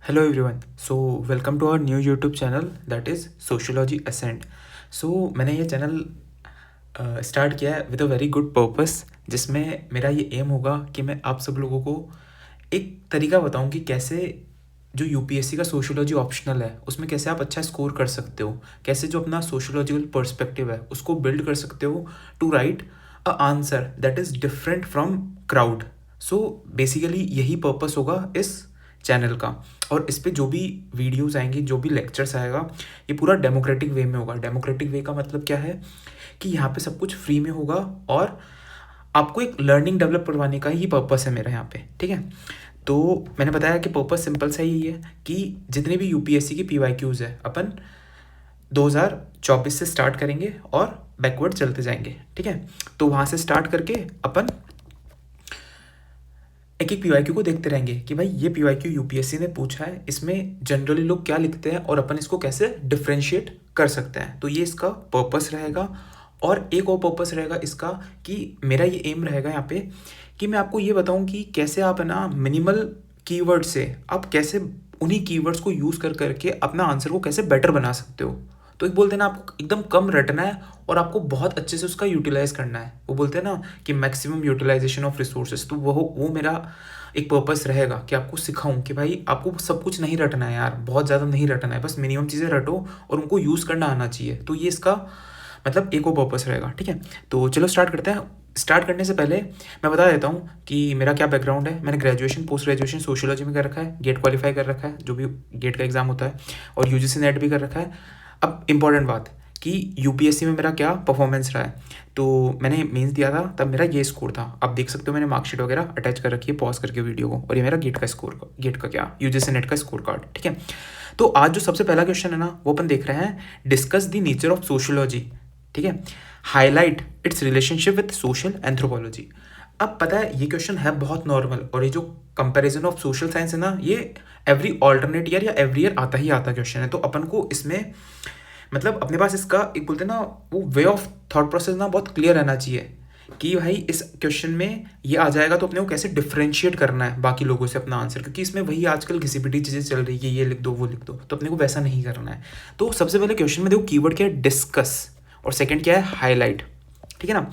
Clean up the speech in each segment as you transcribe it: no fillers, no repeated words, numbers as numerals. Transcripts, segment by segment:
Hello everyone. So welcome to our new YouTube channel that is Sociology Ascent. So मैंने ये channel start किया है with a very good purpose, जिसमें मेरा ये एम होगा कि मैं आप सब लोगों को एक तरीका बताऊं कि कैसे जो यूपीएससी का सोशियोलॉजी ऑप्शनल है उसमें कैसे आप अच्छा स्कोर कर सकते हो, कैसे जो अपना सोशियोलॉजिकल पर्सपेक्टिव है उसको बिल्ड कर सकते हो to write a answer that is different from crowd. So basically यही पर्पस होगा इस चैनल का. और इस पे जो भी वीडियोस आएंगी, जो भी लेक्चर्स आएगा, ये पूरा डेमोक्रेटिक वे में होगा. डेमोक्रेटिक वे का मतलब क्या है कि यहाँ पे सब कुछ फ्री में होगा और आपको एक लर्निंग डेवलप करवाने का ही पर्पस है मेरा यहाँ पे. ठीक है, तो मैंने बताया कि पर्पस सिंपल सा ही है कि जितने भी यूपीएससी की पीवाईक्यूज़ है अपन 2024 से स्टार्ट करेंगे और बैकवर्ड चलते जाएंगे. ठीक है, तो वहाँ से स्टार्ट करके अपन एक एक पीवाईक्यू को देखते रहेंगे कि भाई ये पीवाईक्यू यूपीएससी ने पूछा है, इसमें जनरली लोग क्या लिखते हैं और अपन इसको कैसे डिफ्रेंशिएट कर सकते हैं. तो ये इसका पर्पस रहेगा. और एक और पर्पस रहेगा इसका कि मेरा ये एम रहेगा यहाँ पे कि मैं आपको ये बताऊँ कि कैसे आप है ना मिनिमल कीवर्ड से आप कैसे उन्हीं कीवर्ड्स को यूज़ कर करके अपना आंसर को कैसे बेटर बना सकते हो. तो एक बोलते हैं ना आपको एकदम कम रटना है और आपको बहुत अच्छे से उसका यूटिलाइज करना है. वो बोलते हैं ना कि मैक्सिमम यूटिलाइजेशन ऑफ रिसोर्सेज. तो वो मेरा एक पर्पस रहेगा कि आपको सिखाऊं कि भाई आपको सब कुछ नहीं रटना है यार, बहुत ज़्यादा नहीं रटना है, बस मिनिमम चीज़ें रटो और उनको यूज़ करना आना चाहिए. तो ये इसका मतलब एक और पर्पस रहेगा. ठीक है, तो चलो स्टार्ट करते हैं. स्टार्ट करने से पहले मैं बता देता हूँ कि मेरा क्या बैकग्राउंड है. मैंने ग्रेजुएशन पोस्ट ग्रेजुएशन सोशियोलॉजी में कर रखा है, गेट क्वालिफाई कर रखा है, जो भी गेट का एग्ज़ाम होता है, और यूजीसी नेट भी कर रखा है. अब इम्पॉर्टेंट बात कि यूपीएससी में मेरा क्या परफॉर्मेंस रहा है. तो मैंने मेंस दिया था तब मेरा ये स्कोर था. आप देख सकते हो मैंने मार्कशीट वगैरह अटैच कर रखी है पॉज करके वीडियो को. और ये मेरा गेट का स्कोर, गेट का क्या यूजीसी नेट का स्कोर कार्ड. ठीक है, तो आज जो सबसे पहला क्वेश्चन है ना वो अपन देख रहे हैं, discuss the nature of sociology. ठीक है, highlight it's relationship with social anthropology. अब पता है ये क्वेश्चन है बहुत नॉर्मल, और ये जो कंपैरिजन ऑफ सोशल साइंस है ना, ये एवरी ऑल्टरनेट ईयर या एवरी ईयर आता ही आता क्वेश्चन है. तो अपन को इसमें मतलब अपने पास इसका एक बोलते हैं ना वो वे ऑफ थॉट प्रोसेस ना बहुत क्लियर रहना चाहिए कि भाई इस क्वेश्चन में ये आ जाएगा तो अपने को कैसे डिफ्रेंशिएट करना है बाकी लोगों से अपना आंसर, क्योंकि इसमें वही आजकल घिसी पिटी चीज़ें चल रही है, ये लिख दो वो लिख दो, तो अपने को वैसा नहीं करना है. तो सबसे पहले क्वेश्चन में देखो कीवर्ड क्या है, डिस्कस, और सेकंड क्या है, हाईलाइट. ठीक है ना,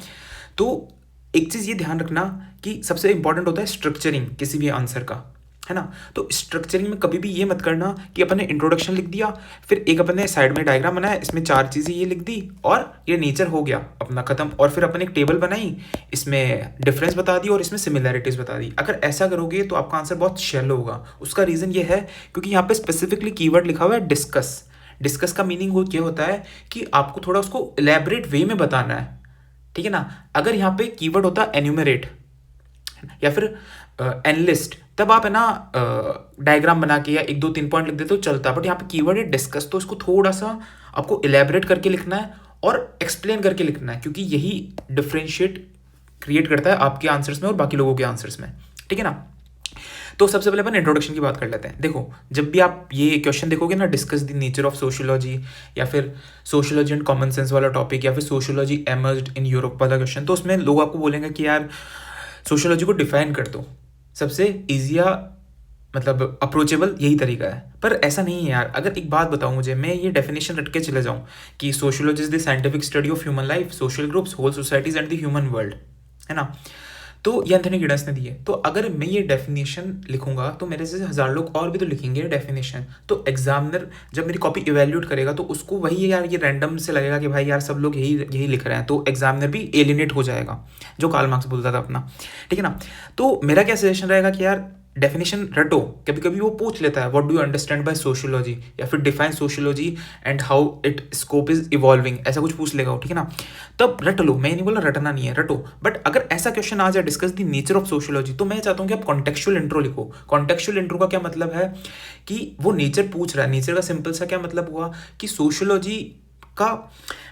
तो एक चीज़ ये ध्यान रखना कि सबसे इंपॉर्टेंट होता है स्ट्रक्चरिंग किसी भी आंसर का, है ना. तो स्ट्रक्चरिंग में कभी भी ये मत करना कि अपन ने इंट्रोडक्शन लिख दिया, फिर एक अपन ने साइड में डायग्राम बनाया, इसमें चार चीज़ें ये लिख दी और ये नेचर हो गया अपना खत्म, और फिर अपन एक टेबल बनाई, इसमें डिफरेंस बता दी और इसमें सिमिलैरिटीज़ बता दी. अगर ऐसा करोगे तो आपका आंसर बहुत शैलो होगा. उसका रीज़न ये है क्योंकि यहाँ पे स्पेसिफिकली कीवर्ड लिखा हुआ है डिस्कस. डिस्कस का मीनिंग ये होता है कि आपको थोड़ा उसको इलेबरेट वे में बताना है. ठीक है ना, अगर यहाँ पे कीवर्ड होता एन्यूमरेट या फिर एनलिस्ट, तब आप है ना डायग्राम बना के या एक दो तीन पॉइंट लिख देते तो चलता. बट यहाँ पे कीवर्ड है डिस्कस, तो इसको थोड़ा सा आपको इलेबरेट करके लिखना है और एक्सप्लेन करके लिखना है, क्योंकि यही डिफ्रेंशिएट क्रिएट करता है आपके आंसर्स में और बाकी लोगों के आंसर्स में. ठीक है ना, तो सबसे पहले अपन इंट्रोडक्शन की बात कर लेते हैं. देखो जब भी आप ये क्वेश्चन देखोगे ना, discuss the nature of sociology या फिर सोशियोलॉजी एंड कॉमन सेंस वाला टॉपिक या फिर सोशियोलॉजी एमर्ज्ड इन यूरोप वाला क्वेश्चन, तो उसमें लोग आपको बोलेंगे कि यार सोशियोलॉजी को डिफाइन कर दो. सबसे ईजी या मतलब अप्रोचेबल यही तरीका है, पर ऐसा नहीं है यार. अगर एक बात बताऊं मुझे, मैं ये डेफिनेशन रट के चले जाऊं कि sociology is the scientific study of human life, social groups, whole societies and the human world, है ना. तो ये एंथनी गिडन्स ने दी है. तो अगर मैं ये डेफिनेशन लिखूंगा तो मेरे जैसे हज़ार लोग और भी तो लिखेंगे डेफिनेशन. तो एग्जामिनर जब मेरी कॉपी इवेल्यूएट करेगा तो उसको वही यार ये रैंडम से लगेगा कि भाई यार सब लोग यही यही लिख रहे हैं, तो एग्जामिनर भी एलिनेट हो जाएगा, जो कार्ल मार्क्स बोलता था अपना. ठीक है ना, तो मेरा क्या सजेशन रहेगा कि यार डेफिनेशन रटो. कभी कभी वो पूछ लेता है what do you understand by sociology, या फिर define sociology and how it scope is evolving, ऐसा कुछ पूछ लेगा वो. ठीक है ना, तब रट लो. मैं नहीं बोला रटना नहीं है, रटो. बट अगर ऐसा क्वेश्चन आ जाए discuss the nature of sociology, तो मैं चाहता हूँ कि आप कॉन्टेक्चुअल इंट्रो लिखो. कॉन्टेक्चुअल इंट्रो का क्या मतलब है कि वो नेचर पूछ रहा है. नेचर का सिंपल सा क्या मतलब हुआ कि सोशियोलॉजी का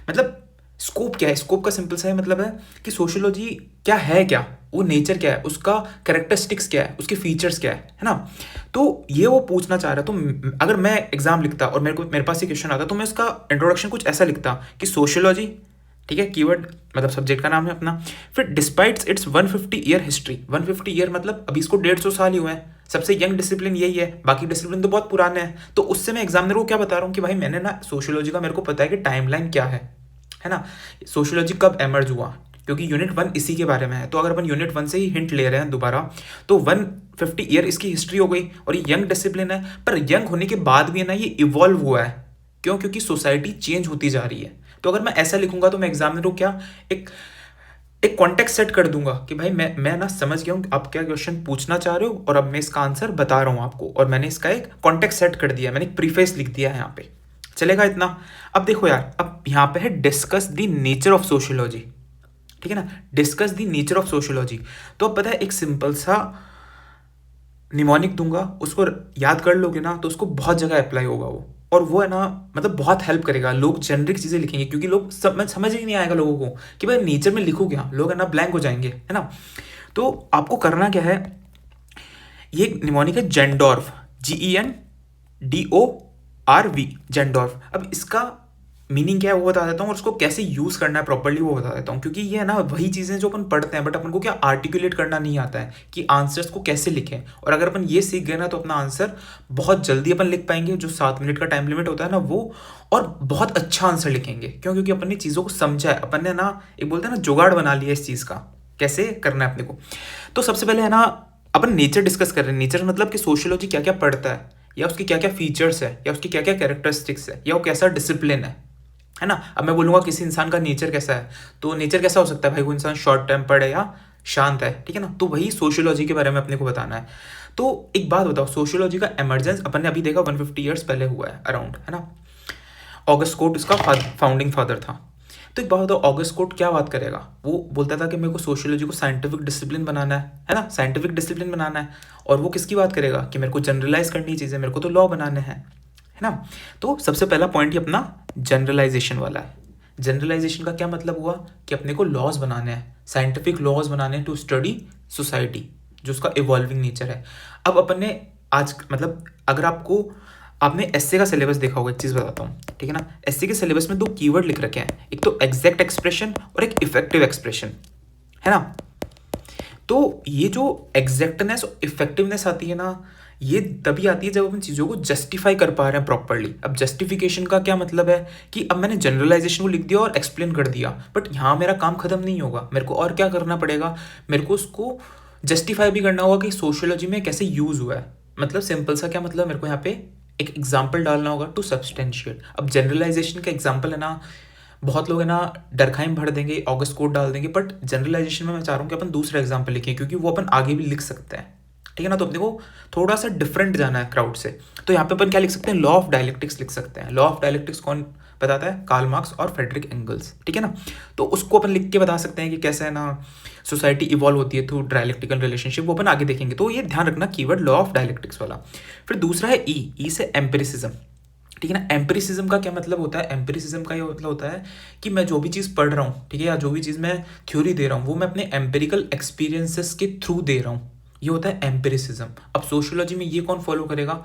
मतलब स्कोप क्या है. स्कोप का सिंपल सा मतलब है कि सोशियोलॉजी क्या है, क्या वो नेचर क्या है, उसका कैरेक्टरिस्टिक्स क्या है, उसके फीचर्स क्या है ना. तो ये वो पूछना चाह रहा है. तो अगर मैं एग्जाम लिखता और मेरे पास ये क्वेश्चन आता, तो मैं उसका इंट्रोडक्शन कुछ ऐसा लिखता कि सोशियोलॉजी, ठीक है, कीवर्ड मतलब सब्जेक्ट का नाम है अपना, फिर डिस्पाइट्स इट्स 150 ईयर हिस्ट्री. 150 ईयर मतलब अभी इसको 150 साल ही हुए हैं, सबसे यंग डिसिप्लिन यही है, बाकी डिसिप्लिन तो बहुत पुराने हैं। तो उससे मैं एग्जामिनर को क्या बता रहा हूँ कि भाई मैंने ना सोशियोलॉजी का मेरे को पता है कि टाइमलाइन क्या है ना, सोशियोलॉजी कब एमर्ज हुआ, क्योंकि यूनिट 1 इसी के बारे में है। तो अगर अपन यूनिट 1 से ही हिंट ले रहे हैं दोबारा, तो 150 ईयर इसकी हिस्ट्री हो गई, और ये यंग डिसिप्लिन है। पर यंग होने के बाद भी है ना ये इवॉल्व हुआ है। क्यों? क्योंकि सोसाइटी चेंज होती जा रही है। तो अगर मैं ऐसा लिखूंगा तो मैं एग्जामिनर को क्या एक एक कॉन्टेक्स्ट सेट कर दूंगा कि भाई मैं ना समझ गया हूँ आप क्या क्वेश्चन पूछना चाह रहे हो, और अब मैं इसका आंसर बता रहा हूँ आपको, और मैंने इसका एक कॉन्टेक्स्ट सेट कर दिया, मैंने एक प्रीफेस लिख दिया है यहाँ पे। चलेगा इतना? अब देखो यार, अब यहाँ पे है discuss the nature of sociology, ठीक है ना, discuss the nature of sociology. तो अब पता है एक सिंपल सा निमोनिक दूंगा, उसको याद कर लोगे ना तो उसको बहुत जगह अप्लाई होगा वो, और वो है ना मतलब बहुत हेल्प करेगा। लोग जेनरिक चीज़ें लिखेंगे क्योंकि लोग समझ ही नहीं आएगा लोगों को कि भाई नेचर में लिखूँ क्या, लोग है ना ब्लैंक हो जाएंगे, है ना। तो आपको करना क्या है, ये निमोनिक है जेंडोर्फ, GENDORV, जेंडोर्फ। अब इसका मीनिंग क्या है वो बता देता हूँ, और उसको कैसे यूज़ करना है प्रॉपर्ली वो बता देता हूँ, क्योंकि ये है ना वही चीज़ें जो अपन पढ़ते हैं, बट अपन को क्या आर्टिकुलेट करना नहीं आता है कि आंसर्स को कैसे लिखें। और अगर अपन ये सीख गए ना तो अपना आंसर बहुत जल्दी अपन लिख पाएंगे, जो 7 मिनट का टाइम लिमिट होता है ना वो, और बहुत अच्छा आंसर लिखेंगे। क्यों? क्योंकि अपन ने चीज़ों को समझा है, अपन ने ना एक बोलते हैं ना जुगाड़ बना लिया इस चीज़ का, कैसे करना है अपने को। तो सबसे पहले है ना अपन नेचर डिस्कस कर रहे हैं। नेचर मतलब कि सोशियोलॉजी क्या क्या पढ़ता है, या उसकी क्या क्या फीचर्स है, या उसकी क्या क्या कैरेक्टरिस्टिक्स है, या वो कैसा डिसिप्लिन है ना। अब मैं बोलूँगा किसी इंसान का नेचर कैसा है, तो नेचर कैसा हो सकता है भाई, वो इंसान शॉर्ट टेम्पर्ड है या शांत है, ठीक है ना। तो वही सोशियोलॉजी के बारे में अपने को बताना है। तो एक बात बताओ, सोशियोलॉजी का एमरजेंस अपन ने अभी देखा 150 ईयर्स पहले हुआ है अराउंड, है ना। ऑगस्ट कोट इसका फाउंडिंग फादर था। तो एक बात बताओ, ऑगस्ट कोट क्या बात करेगा, वो बोलता था कि मेरे को सोशियोलॉजी को साइंटिफिक डिसिप्लिन बनाना है ना, साइंटिफिक डिसिप्लिन बनाना है। और वो किसकी बात करेगा कि मेरे को जनरलाइज करनी चीज़ें, मेरे को तो लॉ बनाने हैं, है ना। तो सबसे पहला पॉइंट ही अपना जनरलाइजेशन वाला है। जनरलाइजेशन का क्या मतलब हुआ कि अपने को लॉज बनाने हैं, साइंटिफिक लॉज बनाने हैं टू स्टडी सोसाइटी, जो उसका इवॉल्विंग नेचर है। अब अपन ने आज मतलब अगर आपने एसए का सिलेबस देखा होगा, एक चीज़ बताता हूँ, ठीक है ना। एसए के सिलेबस में 2 कीवर्ड लिख रखे हैं, एक तो एग्जैक्ट एक्सप्रेशन और एक इफेक्टिव एक्सप्रेशन, है ना। तो ये जो एग्जैक्टनेस और इफेक्टिवनेस आती है ना, ये तभी आती है जब अपन चीज़ों को जस्टिफाई कर पा रहे हैं प्रॉपरली। अब जस्टिफिकेशन का क्या मतलब है कि अब मैंने जनरलाइजेशन को लिख दिया और एक्सप्लेन कर दिया, बट यहाँ मेरा काम खत्म नहीं होगा, मेरे को और क्या करना पड़ेगा, मेरे को उसको जस्टिफाई भी करना होगा कि सोशियोलॉजी में कैसे यूज़ हुआ है। मतलब सिंपल सा क्या मतलब, मेरे को यहाँ पे एक एग्जाम्पल डालना होगा टू सब्सटेंशिएट। अब जनरलाइजेशन का एग्जाम्पल है ना, बहुत लोग है ना डरखाइम भर देंगे, ऑगस्ट कोड डाल देंगे, बट जनरलाइजेशन में मैं चाह रहा हूँ कि अपन दूसरा एग्जाम्पल लिखें, क्योंकि वो अपन आगे भी लिख सकते हैं, ठीक है ना। तो अपने को थोड़ा सा डिफरेंट जाना है क्राउड से। तो यहाँ पे अपन क्या लिख सकते हैं, लॉ ऑफ डायलेक्टिक्स लिख सकते हैं। लॉ ऑफ डायलेक्टिक्स कौन बताता है, कार्ल मार्क्स और फ्रेडरिक एंगल्स, ठीक है ना। तो उसको अपन लिख के बता सकते हैं कि कैसे है ना सोसाइटी इवॉल्व होती है थ्रू डायलेक्टिकल रिलेशनशिप, वो अपन आगे देखेंगे। तो ये ध्यान रखना कीवर्ड लॉ ऑफ डायलेक्टिक्स वाला। फिर दूसरा है ई से एम्पिरिसिज्म, ठीक है ना। एम्पिरिसिज्म का क्या मतलब होता है, एम्पिरिसिज्म का ये मतलब होता है कि मैं जो भी चीज़ पढ़ रहा हूँ, ठीक है, या जो भी चीज़ मैं थ्योरी दे रहा हूँ, वो मैं अपने एम्पिरिकल एक्सपीरियंसेस के थ्रू दे रहा हूँ, ये होता है एम्पिरिसिज्म। अब सोशियोलॉजी में ये कौन फॉलो करेगा,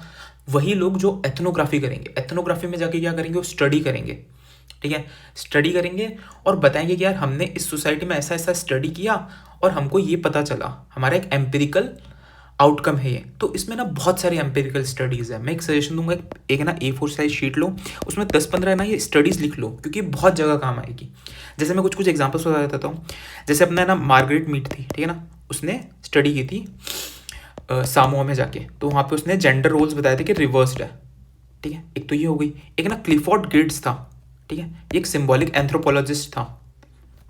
वही लोग जो एथनोग्राफी करेंगे। एथनोग्राफी में जाके क्या करेंगे, वो स्टडी करेंगे, ठीक है, स्टडी करेंगे और बताएंगे कि यार हमने इस सोसाइटी में ऐसा ऐसा स्टडी किया और हमको ये पता चला, हमारा एक एम्पिरिकल आउटकम है ये। तो इसमें ना बहुत सारी एम्पिरिकल स्टडीज़ है। मैं एक सजेशन दूंगा, एक है ना A4 साइज शीट लो, उसमें 10-15 है ना ये स्टडीज़ लिख लो, क्योंकि बहुत जगह काम आएगी। जैसे मैं कुछ एग्जांपल्स बता देता हूँ। जैसे अपना ना मार्गरेट मीड थी, ठीक है ना, उसने स्टडी की थी सामोआ में जाके, तो वहाँ पे उसने जेंडर रोल्स बताए थे कि रिवर्स्ड है, ठीक है। एक तो ये हो गई। एक ना क्लिफोर्ड गेट्स था, ठीक है, ये एक सिंबॉलिक एंथ्रोपोलॉजिस्ट था,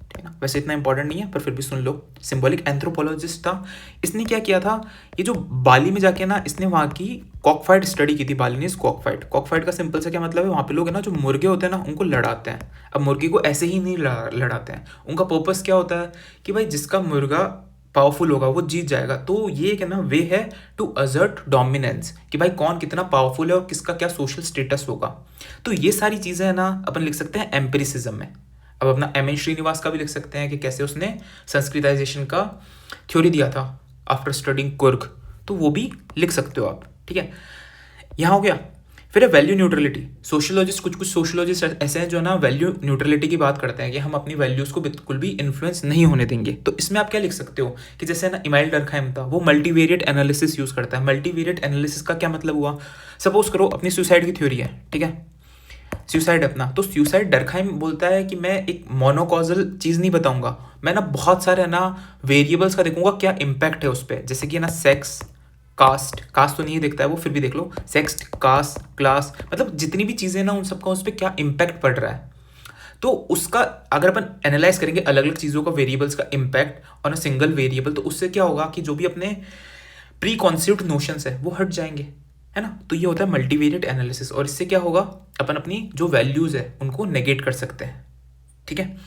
ठीक है ना। वैसे इतना इंपॉर्टेंट नहीं है पर फिर भी सुन लो, सिंबॉलिक एंथ्रोपोलॉजिस्ट था। इसने क्या किया था, ये जो बाली में जाके ना इसने वहाँ की कॉकफाइट स्टडी की थी, बालिनीज कॉकफाइट। कॉकफाइट का सिंपल से क्या मतलब है, वहाँ पे लोग है ना जो मुर्गे होते हैं ना उनको लड़ाते हैं। अब मुर्गी को ऐसे ही नहीं लड़ाते हैं, उनका पर्पस क्या होता है कि भाई जिसका मुर्गा पावरफुल होगा वो जीत जाएगा। तो ये एक है ना वे है टू असर्ट डोमिनेंस, कि भाई कौन कितना पावरफुल है और किसका क्या सोशल स्टेटस होगा। तो ये सारी चीज़ें है ना अपन लिख सकते हैं एम्पिरिसिज्म में। अब अपना एम एन श्रीनिवास का भी लिख सकते हैं कि कैसे उसने संस्कृताइजेशन का थ्योरी दिया था आफ्टर स्टडिंग कुर्ग, तो वो भी लिख सकते हो आप, ठीक है। यहाँ हो गया। फिर है वैल्यू न्यूट्रलिटी। सोशियोलॉजिस्ट, कुछ कुछ सोशियोलॉजिस्ट ऐसे हैं जो ना वैल्यू न्यूट्रलिटी की बात करते हैं कि हम अपनी वैल्यूज़ को बिल्कुल भी इन्फ्लुएंस नहीं होने देंगे। तो इसमें आप क्या लिख सकते हो कि जैसे ना इमाइल डर्कहाइम था, वो मल्टीवेरिएट एनालिसिस यूज़ करता है। मल्टीवेरिएट एनालिसिस का क्या मतलब हुआ, सपोज करो अपनी सुसाइड की थ्योरी है, ठीक है, सुसाइड अपना, तो सुसाइड डर्कहाइम बोलता है कि मैं एक मोनोकॉजल चीज़ नहीं बताऊंगा, मैं ना बहुत सारे ना वेरिएबल्स का देखूंगा क्या इम्पैक्ट है उस पर, जैसे कि ना सेक्स, कास्ट, कास्ट तो नहीं देखता है वो, फिर भी देख लो, सेक्स, कास्ट, क्लास, मतलब जितनी भी चीज़ें ना उन सबका उस पर क्या इम्पैक्ट पड़ रहा है। तो उसका अगर अपन एनालाइज करेंगे अलग अलग चीज़ों का वेरिएबल्स का impact on a single variable, तो उससे क्या होगा कि जो भी अपने प्री कॉन्सेप्ट नोशंस है वो हट जाएंगे, है ना। तो ये होता है मल्टीवेरिएट एनालिसिस, और इससे क्या होगा, अपन अपनी जो वैल्यूज़ है उनको नेगेट कर सकते हैं, ठीक है।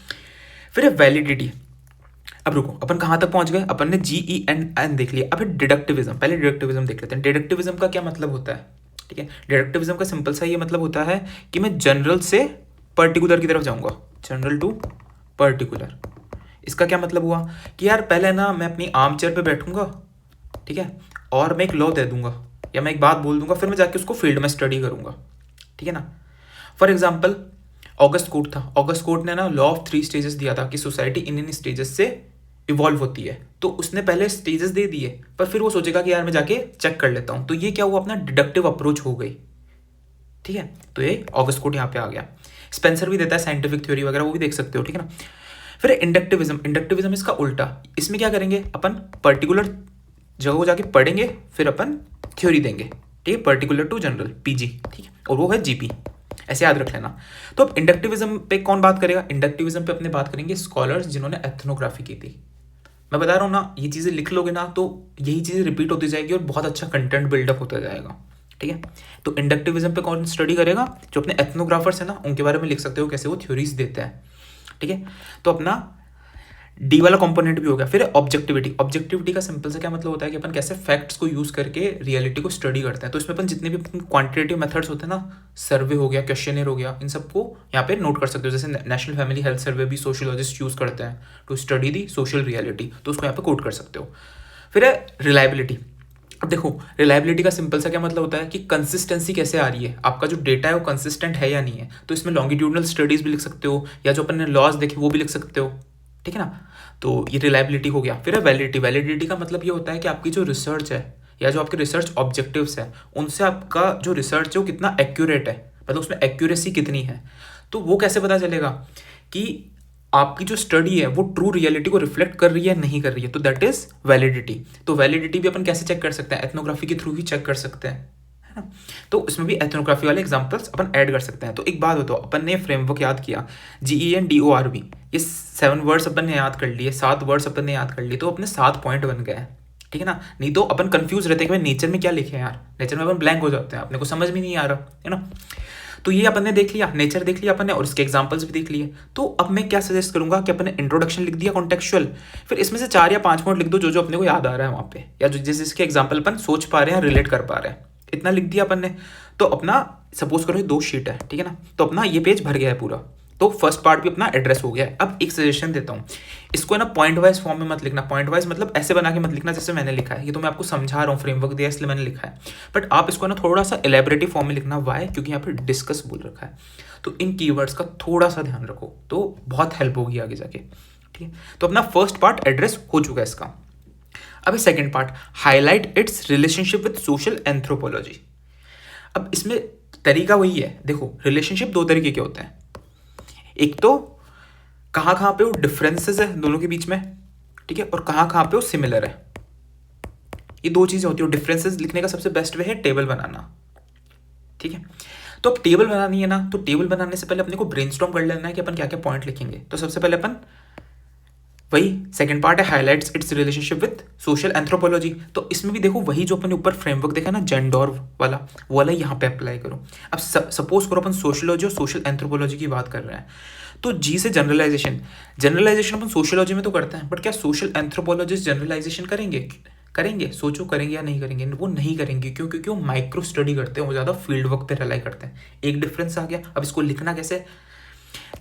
फिर है वैलिडिटी। अब रुको, अपन कहाँ तक पहुंच गए, अपन ने GEN देख लिया। अब डिडक्टिविज्म, पहले डिडक्टिविज्म देख लेते हैं। डिडक्टिविज्म का क्या मतलब होता है, ठीक है। डिडक्टिविज्म का सिंपल सा ये मतलब होता है कि मैं जनरल से पर्टिकुलर की तरफ जाऊंगा, जनरल टू पर्टिकुलर। इसका क्या मतलब हुआ कि यार पहले ना मैं अपनी आर्म चेयर पर बैठूंगा, ठीक है, और मैं एक लॉ दे दूंगा या मैं एक बात बोल दूंगा, फिर मैं जाके उसको फील्ड में स्टडी करूंगा, ठीक है ना। फॉर एग्जाम्पल ऑगस्ट कोट था, ऑगस्ट कोट ने ना लॉ ऑफ 3 स्टेजेस दिया था कि सोसाइटी इन स्टेजेस से इवॉल्व होती है। तो उसने पहले स्टेजेस दे दिए, पर फिर वो सोचेगा कि यार मैं जाके चेक कर लेता हूँ, तो ये क्या हुआ, अपना डिडक्टिव अप्रोच हो गई, ठीक है। तो ये ऑगस्ट कोट यहाँ पे आ गया। स्पेंसर भी देता है साइंटिफिक थ्योरी वगैरह, वो भी देख सकते हो, ठीक है ना। फिर इंडक्टिविज्म, इंडक्टिविज्म इसका उल्टा। इसमें क्या करेंगे, अपन पर्टिकुलर जगह को जाके पढ़ेंगे, फिर अपन थ्योरी देंगे, ठीक है, पर्टिकुलर टू जनरल, PG, ठीक है, और वो है GP, ऐसे याद रख लेना। तो अब इंडक्टिविज्म पे कौन बात करेगा, इंडक्टिविज्म पे अपने बात करेंगे स्कॉलर्स जिन्होंने एथनोग्राफी की थी। मैं बता रहा हूँ ना, ये चीज़ें लिख लोगे ना तो यही चीज़ें रिपीट होती जाएगी और बहुत अच्छा कंटेंट बिल्डअप होता जाएगा, ठीक है। तो इंडक्टिविज्म पे कौन स्टडी करेगा, जो अपने एथनोग्राफर्स है ना, उनके बारे में लिख सकते हो कैसे वो थ्योरीज देते हैं, ठीक है। तो अपना D वाला कंपोनेंट भी हो गया। फिर ऑब्जेक्टिविटी, ऑब्जेक्टिविटी का सिंपल सा क्या मतलब होता है कि अपन कैसे फैक्ट्स को यूज़ करके रियलिटी को स्टडी करते हैं। तो इसमें अपन जितने भी क्वांटिटेटिव मेथड्स होते हैं ना, सर्वे हो गया, क्वेश्चनर हो गया, इन सबको यहाँ पे नोट कर सकते हो। जैसे नेशनल फैमिली हेल्थ सर्वे भी सोशियोलॉजिस्ट यूज़ करते हैं to study the social reality, तो उसको यहाँ पे कोट कर सकते हो। फिर है रिलायबिलिटी। अब देखो, रिलायबिलिटी का सिंपल सा क्या मतलब होता है कि कंसिस्टेंसी कैसे आ रही है, आपका जो डेटा है वो कंसिस्टेंट है या नहीं है। तो इसमें लॉन्गिट्यूडनल स्टडीज भी लिख सकते हो, या जो अपन ने लॉज देखे वो भी लिख सकते हो, ठीक है ना। तो ये रिलायबिलिटी हो गया। फिर है वैलिडिटी। वैलिडिटी का मतलब ये होता है कि आपकी जो रिसर्च है या जो आपके रिसर्च ऑब्जेक्टिव्स है, उनसे आपका जो रिसर्च है वो कितना एक्यूरेट है, मतलब उसमें एक्यूरेसी कितनी है। तो वो कैसे पता चलेगा कि आपकी जो स्टडी है वो ट्रू रियलिटी को रिफ्लेक्ट कर रही है नहीं कर रही है, तो दैट इज वैलिडिटी। तो वैलिडिटी भी अपन कैसे चेक कर सकते हैं, एथनोग्राफी के थ्रू ही चेक कर सकते हैं, है ना। तो इसमें भी एथनोग्राफी वाले एग्जांपल्स अपन ऐड कर सकते हैं। तो एक बात बताओ, अपन ने फ्रेमवर्क याद किया, GENDORB, ये 7 वर्ड्स अपन ने याद कर लिए, 7 वर्ड्स अपन ने याद कर लिए, तो अपने 7 पॉइंट बन गए हैं, ठीक है ना। नहीं तो अपन कंफ्यूज रहते हैं कि भाई नेचर में क्या लिखे हैं यार, नेचर में अपन ब्लैंक हो जाते हैं, अपने को समझ में नहीं आ रहा, है ना। तो ये अपन ने देख लिया, नेचर देख लिया अपन ने, और इसके एग्जांपल्स भी देख लिए। तो अब मैं क्या सजेस्ट करूंगा कि अपन ने इंट्रोडक्शन लिख दिया कॉन्टेक्चुअल, फिर इसमें से 4 या 5 पॉइंट लिख दो जो जो अपने को याद आ रहा है वहाँ पे, या जो जिस जिसके एग्जाम्पल अपन सोच पा रहे हैं, रिलेट कर पा रहे हैं, इतना लिख दिया अपन ने। तो अपना सपोज करो 2 शीट है, ठीक है ना, तो अपना ये पेज भर गया है पूरा। तो फर्स्ट पार्ट भी अपना एड्रेस हो गया है। अब एक सजेशन देता हूँ, इसको है ना पॉइंट वाइज फॉर्म में मत लिखना। पॉइंट वाइज मतलब ऐसे बना के मत लिखना जैसे मैंने लिखा है, ये तो मैं आपको समझा रहा हूँ, फ्रेमवर्क दिया इसलिए मैंने लिखा है, बट आप इसको ना थोड़ा सा एलेबरेटिव फॉर्म में लिखना। वाई, क्योंकि यहाँ पर डिस्कस बोल रखा है, तो इन कीवर्ड्स का थोड़ा सा ध्यान रखो, तो बहुत हेल्प होगी आगे जाके, ठीक है। तो अपना फर्स्ट पार्ट एड्रेस हो चुका है इसका। अब second part, highlight it's relationship with social anthropology. अब इसमें तरीका वही है, देखो रिलेशनशिप 2 तरीके के होते हैं। एक तो कहाँ कहाँ पे वो डिफरेंसेस है दोनों के बीच में, ठीक है, और कहाँ कहाँ पे वो सिमिलर है। ये 2 चीज़ें होती है। डिफरेंसेस लिखने का सबसे बेस्ट वे है टेबल बनाना, ठीक है। तो अब टेबल बनानी है ना, तो टेबल बनाने से पहले अपने को ब्रेनस्टॉर्म कर लेना है कि अपन क्या क्या पॉइंट लिखेंगे। तो सबसे पहले अपन वही सेकंड पार्ट है, highlights it's relationship with social anthropology. तो इसमें भी देखो वही जो अपन ऊपर फ्रेमवर्क देखा ना जेंडोर वाला, वो वाला यहाँ पे अप्लाई करो। अब सपोज करो अपन सोशियोलॉजी और सोशल एंथ्रोपोलॉजी की बात कर रहे हैं, तो जी से जनरलाइजेशन, जनरलाइजेशन अपन सोशियोलॉजी में तो करते हैं, बट क्या सोशल एंथ्रोपोलॉजिस्ट जनरलाइजेशन करेंगे? करेंगे, सोचो करेंगे या नहीं करेंगे? वो नहीं करेंगे। क्यों? क्योंकि वो माइक्रो स्टडी करते हैं, वो ज़्यादा फील्ड वर्क पे रिलाई करते हैं। एक डिफरेंस आ गया। अब इसको लिखना कैसे?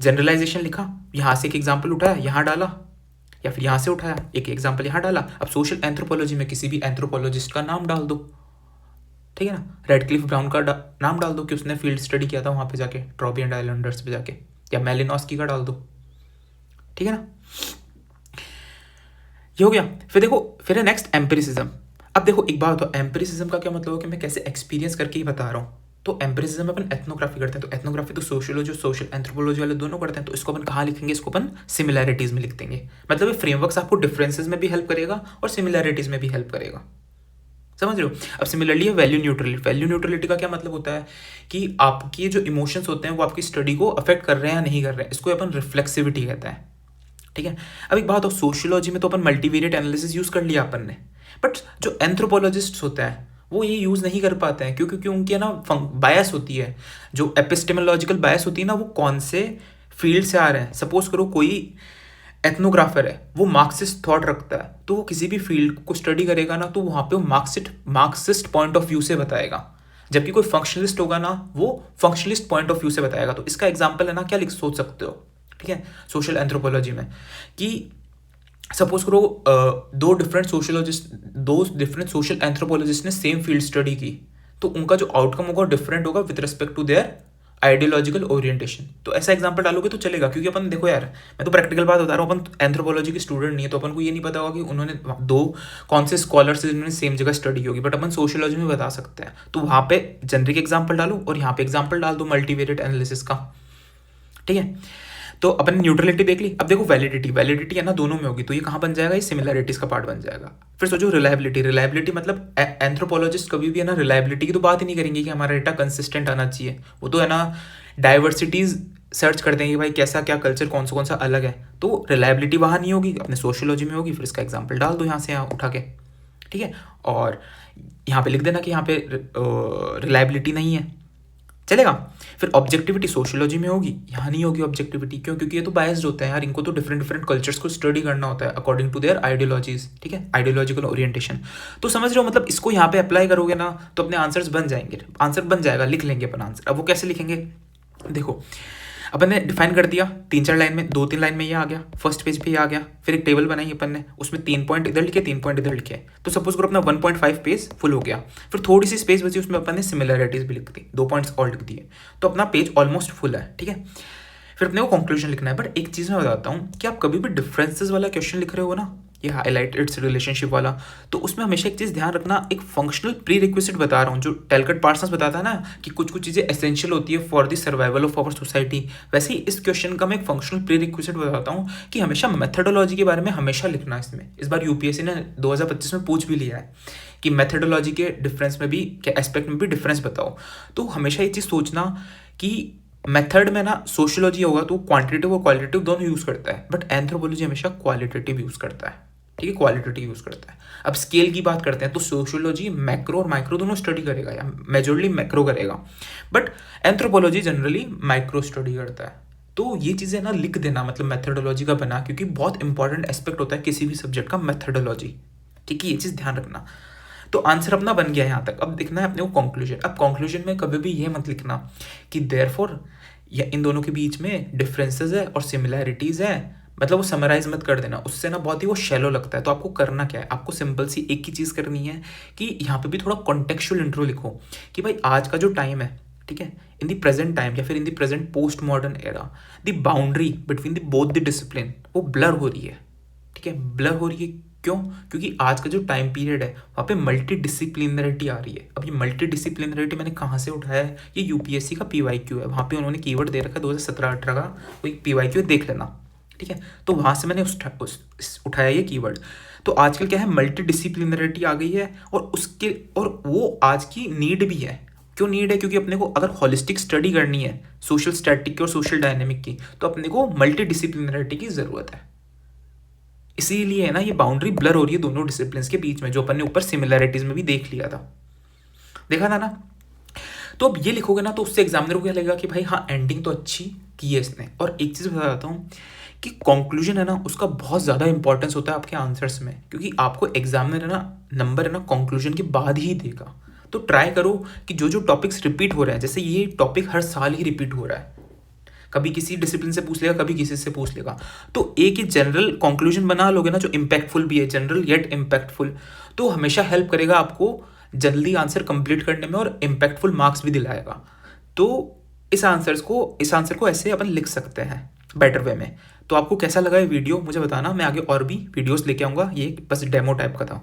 जनरलाइजेशन लिखा, यहाँ से एक एग्जाम्पल उठाया, यहाँ डाला, या फिर यहाँ से उठाया एक एग्जाम्पल यहाँ डाला। अब सोशल एंथ्रोपोलॉजी में किसी भी एंथ्रोपोलॉजिस्ट का नाम डाल दो, ठीक है ना। रेडक्लिफ ब्राउन का नाम डाल दो कि उसने फील्ड स्टडी किया था वहाँ पे जाके, ट्रॉबी आइलैंडर्स पे जाके, या मेलिनोस्की का डाल दो, ठीक है ना। ये हो गया। फिर देखो, फिर है नेक्स्ट एम्पिरिसिज्म। अब देखो एक बात हो, एम्पिरिसिज्म का क्या मतलब है कि मैं कैसे एक्सपीरियंस करके ही बता रहा हूँ। तो एम्पिरिसिज्म में अपन एथनोग्राफी करते हैं, तो एथनोग्राफी तो सोशियोलॉजी और सोशल एंथ्रोपोलॉजी वाले दोनों करते हैं, तो इसको अपन कहाँ लिखेंगे, इसको अपन सिमिलैरिटीज में लिख देंगे। मतलब ये फ्रेमवर्क्स आपको डिफरेंसेस में भी हेल्प करेगा और सिमिलैरिटीज में भी हेल्प करेगा, समझ रहे हो। अब सिमिलरली है वैल्यू न्यूट्रलिटी। वैल्यू न्यूट्रलिटी का क्या मतलब होता है कि आपके जो इमोशंस होते हैं वो आपकी स्टडी को अफेक्ट कर रहे हैं या नहीं कर रहे हैं, इसको अपन रिफ्लेक्सिविटी कहता है, ठीक है। अब एक बात हो, सोशियोलॉजी में तो अपन मल्टीवेरिएट एनालिसिस यूज कर लिया अपन ने, बट जो एंथ्रोपोलॉजिस्ट होते हैं वो ये यूज नहीं कर पाते हैं, क्योंकि उनकी है ना बायस होती है, जो एपिस्टेमोलॉजिकल बायस होती है ना, वो कौन से फील्ड से आ रहे हैं। सपोज करो कोई एथनोग्राफर है, वो मार्क्सिस्ट थॉट रखता है, तो वो किसी भी फील्ड को स्टडी करेगा ना, तो वहाँ पे वो मार्क्सिस्ट पॉइंट ऑफ व्यू से बताएगा, जबकि कोई फंक्शनलिस्ट होगा ना, वो फंक्शनलिस्ट पॉइंट ऑफ व्यू से बताएगा। तो इसका एग्जाम्पल है ना, क्या लिख सोच सकते हो, ठीक है, सोशल एंथ्रोपोलॉजी में, कि सपोज करो दो डिफरेंट सोशल एंथ्रोपोलॉजिस्ट ने सेम फील्ड स्टडी की, तो उनका जो आउटकम होगा डिफरेंट होगा with respect to their ideological orientation. तो ऐसा एग्जांपल डालोगे तो चलेगा, क्योंकि अपन देखो यार, मैं तो प्रैक्टिकल बात बता रहा हूँ, अपन एंथ्रोपोलॉजी के स्टूडेंट नहीं है, तो अपन को ये नहीं पता होगा कि उन्होंने दो कौन से स्कॉलर्स हैं जिन्होंने सेम जगह स्टडी होगी, बट अपन सोशियोलॉजी में बता सकते हैं। तो वहाँ पे जेनरिक एग्जाम्पल डालो और यहाँ पे एग्जाम्पल डाल दो मल्टीवेरिएट एनालिसिस का, ठीक है। तो अपन न्यूट्रलिटी देख ली। अब देखो वैलिडिटी है ना, दोनों में होगी, तो ये कहाँ बन जाएगा, ये सिमिलैरिटीज का पार्ट बन जाएगा। फिर सोचो रिलायबिलिटी मतलब एंथ्रोपोलॉजिस्ट कभी भी है ना रिलायबिलिटी की तो बात ही नहीं करेंगे कि हमारा डेटा कंसिस्टेंट आना चाहिए, वो तो है ना डाइवर्सिटीज सर्च कर देंगे भाई कैसा क्या कल्चर कौन सा अलग है, तो रिलायबिलिटी वहाँ नहीं होगी, अपने सोशियोलॉजी में होगी। फिर इसका एग्जाम्पल डाल दो यहाँ से यहाँ उठा के, ठीक है, और यहाँ पे लिख देना कि यहाँ पे रिलायबिलिटी नहीं है, चलेगा। फिर ऑब्जेक्टिविटी सोशियोलॉजी में होगी, यहाँ नहीं होगी ऑब्जेक्टिविटी, क्यों, क्योंकि ये तो बायस्ड होता है यार, इनको तो डिफरेंट कल्चर्स को स्टडी करना होता है अकॉर्डिंग टू देयर आइडियोलॉजीज, ठीक है, आइडियोलॉजिकल ओरिएंटेशन। तो समझ रहे हो, मतलब इसको यहाँ पे अप्लाई करोगे ना तो अपने आंसर्स बन जाएंगे, आंसर बन जाएगा, लिख लेंगे अपन आंसर। अब वो कैसे लिखेंगे, देखो अपन ने डिफाइन कर दिया 3-4 लाइन में, 2-3 लाइन में ये आ गया, फर्स्ट पेज पे ये आ गया, फिर एक टेबल बनाई अपन ने, उसमें 3 पॉइंट इधर लिखे, 3 पॉइंट इधर लिखे, तो सपोज करो अपना 1.5 पेज फुल हो गया। फिर थोड़ी सी स्पेस बची, उसमें अपन ने सिमिलैरिटीज भी लिख दी, 2 पॉइंट्स और लिख दिए, तो अपना पेज ऑलमोस्ट फुल है, ठीक है। फिर अपने को कंक्लूजन लिखना है। बट एक चीज़ मैं बताता हूँ कि आप कभी भी डिफरेंसेस वाला क्वेश्चन लिख रहे हो ना, ये हाईलाइट इट्स रिलेशनशिप वाला, तो उसमें हमेशा एक चीज़ ध्यान रखना, एक फंक्शनल प्री रिक्विजिट बता रहा हूँ, जो टैलकट पार्सन्स बताता है ना कि कुछ चीज़ें एसेंशियल होती है for the survival of our society, वैसे ही इस क्वेश्चन का मैं एक फंक्शनल प्री रिक्विजिट बताता हूँ कि हमेशा मेथडोलॉजी के बारे में हमेशा लिखना है। इसमें इस बार यूपीएससी ने 2025 में पूछ भी लिया है कि मेथडोलॉजी के डिफरेंस में भी, क्या एस्पेक्ट में भी डिफरेंस बताओ। तो हमेशा ये चीज़ सोचना कि मेथड में ना सोशियोलॉजी होगा तो क्वांटिटेटिव और क्वालिटेटिव दोनों यूज़ करता है, बट एंथ्रोपोलॉजी हमेशा क्वालिटेटिव यूज़ करता है, ठीक है, क्वालिटेटिव यूज़ करता है। अब स्केल की बात करते हैं तो सोशियोलॉजी मैक्रो और माइक्रो दोनों स्टडी करेगा, या मेजरली मैक्रो करेगा, but anthropology generally micro study करता है। तो ये चीज़ें ना लिख देना, मतलब मेथडोलॉजी का बना, क्योंकि बहुत इंपॉर्टेंट एस्पेक्ट होता है किसी भी सब्जेक्ट का मेथडोलॉजी, ठीक है, ये चीज़ ध्यान रखना। तो आंसर अपना बन गया यहाँ तक। अब देखना है अपने को कंक्लूजन। अब कंक्लूजन में कभी भी ये मत लिखना कि देयरफॉर या इन दोनों के बीच में डिफरेंसेस है और सिमिलैरिटीज़ है, मतलब वो समराइज मत कर देना, उससे ना बहुत ही वो शैलो लगता है। तो आपको करना क्या है, आपको सिंपल सी एक ही चीज़ करनी है कि यहाँ पे भी थोड़ा कॉन्टेक्चुअल इंट्रो लिखो कि भाई आज का जो टाइम है, ठीक है, इन द प्रेजेंट टाइम या फिर in the present post modern era, the boundary between the both the discipline वो ब्लर हो रही है, ठीक है, ब्लर हो रही है। क्यों, क्योंकि आज का जो टाइम पीरियड है वहाँ पे मल्टी डिसिप्लिनरिटी आ रही है। अब ये मल्टी डिसिप्लिनरिटी मैंने कहाँ से उठाया है, ये यूपीएससी का पीवाईक्यू है, वहाँ पे उन्होंने कीवर्ड दे रखा है 2017-18 का, कोई पीवाईक्यू देख लेना, ठीक है। तो वहाँ से मैंने उठाया ये कीवर्ड। तो आजकल क्या है, मल्टी डिसिप्लिनरिटी आ गई है, और वो आज की नीड भी है। क्यों नीड है, क्योंकि अपने को अगर होलिस्टिक स्टडी करनी है सोशल स्टैटिक की और सोशल डायनेमिक की, तो अपने को मल्टी डिसिप्लिनरिटी की ज़रूरत है। इसीलिए है ना ये बाउंड्री ब्लर हो रही है दोनों डिसिप्लिन के बीच में, जो अपन ने ऊपर सिमिलैरिटीज में भी देख लिया था, देखा था ना। तो अब ये लिखोगे ना तो उससे एग्जामिनर को क्या लगेगा कि भाई हाँ एंडिंग तो अच्छी की है इसने। और एक चीज़ बता देता हूँ कि कंक्लूजन है ना, उसका बहुत ज़्यादा इंपॉर्टेंस होता है आपके आंसर्स में, क्योंकि आपको एग्जामिनर है ना नंबर है ना कंक्लूजन के बाद ही देगा। तो ट्राई करो कि जो जो टॉपिक्स रिपीट हो रहे हैं, जैसे ये टॉपिक हर साल ही रिपीट हो रहा है, कभी किसी डिसिप्लिन से पूछ लेगा, कभी किसी से पूछ लेगा, तो एक ही जनरल कंक्लूजन बना लोगे ना जो इम्पैक्टफुल भी है, जनरल येट इम्पैक्टफुल, तो हमेशा हेल्प करेगा आपको जल्दी आंसर कंप्लीट करने में और इम्पैक्टफुल मार्क्स भी दिलाएगा। तो इस आंसर को ऐसे अपन लिख सकते हैं बेटर वे में। तो आपको कैसा लगा ये वीडियो मुझे बताना, मैं आगे और भी वीडियोस लेके आऊँगा, ये बस डेमो टाइप का था।